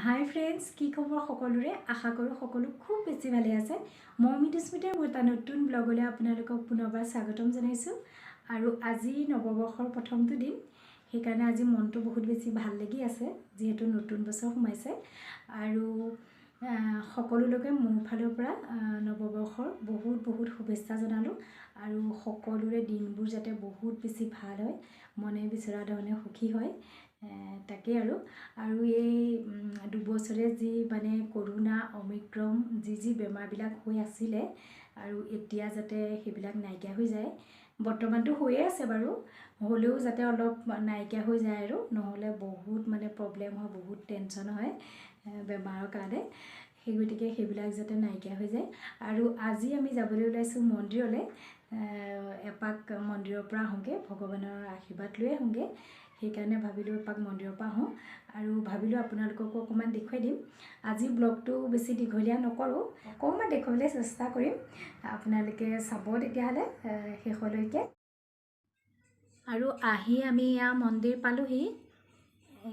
হাই friends, কি খবৰ সকলোৰে? আশা কৰোঁ সকলো খুব বেছি ভালে আছে। মই মৃদুস্মিতাৰ মোৰ এটা নতুন ব্লগলৈ আপোনালোকক পুনৰবাৰ স্বাগতম জনাইছোঁ। আৰু আজি নৱবৰ্ষৰ প্ৰথমটো দিন, সেইকাৰণে আজি মনটো বহুত বেছি ভাল লাগি আছে, যিহেতু নতুন বছৰ সোমাইছে। আৰু সকলোলৈকে মোৰ ফালৰ পৰা নৱবৰ্ষৰ বহুত বহুত শুভেচ্ছা জনালোঁ। আৰু সকলোৰে দিনবোৰ যাতে বহুত বেছি ভাল হয়, মনে বিচৰা ধৰণে সুখী হয়, তাকেই আৰু এই দুবছৰে যি মানে কৰোণা অমিক্ৰণ যি বেমাৰবিলাক হৈ আছিলে, আৰু এতিয়া যাতে সেইবিলাক নাইকিয়া হৈ যায়। বৰ্তমানটো হৈয়ে আছে বাৰু, হ'লেও যাতে অলপ নাইকিয়া হৈ যায়, আৰু নহ'লে বহুত মানে প্ৰব্লেম হয়, বহুত টেনশ্যন হয় বেমাৰৰ কাৰণে। সেই গতিকে সেইবিলাক যাতে নাইকিয়া হৈ যায়। আৰু আজি আমি যাবলৈ ওলাইছোঁ মন্দিৰলৈ। এপাক মন্দিৰৰ পৰা আহোঁগৈ, ভগৱানৰ আশীৰ্বাদ লৈ আহোঁগৈ। সেইকাৰণে ভাবিলোঁ এপাক মন্দিৰৰ পৰা আহোঁ, আৰু ভাবিলোঁ আপোনালোককো অকণমান দেখুৱাই দিম। আজি ব্লগটো বেছি দীঘলীয়া নকৰোঁ, অকণমান দেখুৱাবলৈ চেষ্টা কৰিম। আপোনালোকে চাব তেতিয়াহ'লে শেষলৈকে। আৰু আহি আমি এয়া মন্দিৰ পালোঁহি।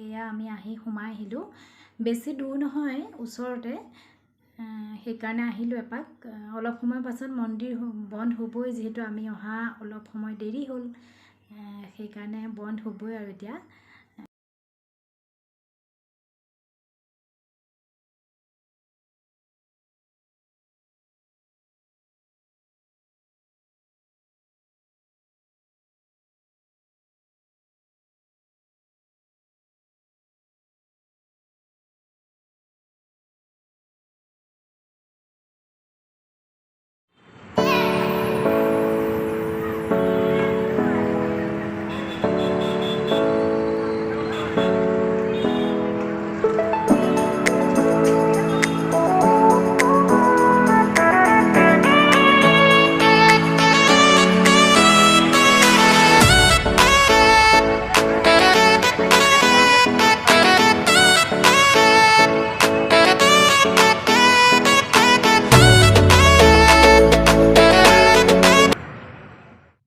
এয়া আমি আহি সোমাই আহিলোঁ। বেছি দূৰ নহয়, ওচৰতে। সেইকাৰণে আহিলোঁ এপাক। অলপ সময়ৰ পাছত মন্দিৰ বন্ধ হ'বই, যিহেতু আমি অহা অলপ সময় দেৰি হ'ল। সেইকাৰণে বন্ধ হ'বই আৰু এতিয়া।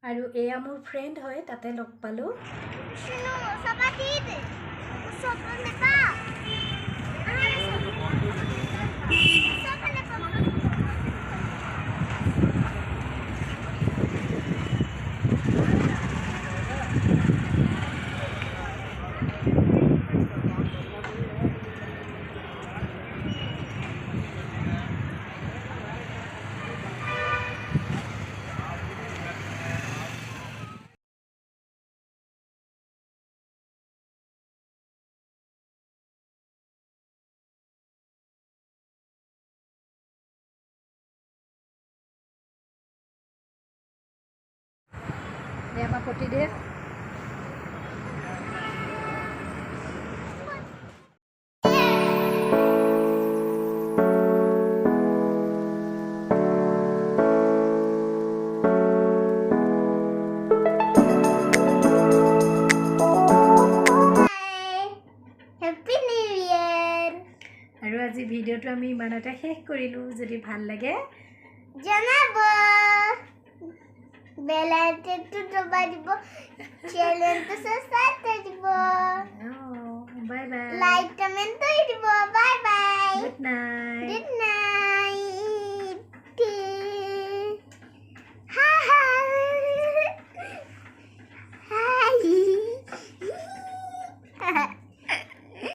আৰু এয়া মোৰ ফ্ৰেণ্ড হয়, তাতে লগ পালোঁ। আমাৰ প্ৰতিদেশ আৰু আজি ভিডিঅ'টো আমি ইমানতে শেষ কৰিলোঁ। যদি ভাল লাগে জনাব, বেল আইকনটো দবাই দিব, চেনেলটো সাবস্ক্ৰাইব কৰি দিব, বাই বাই, লাইক কমেন্ট কৰি দিব। Bye bye, good night. Good night.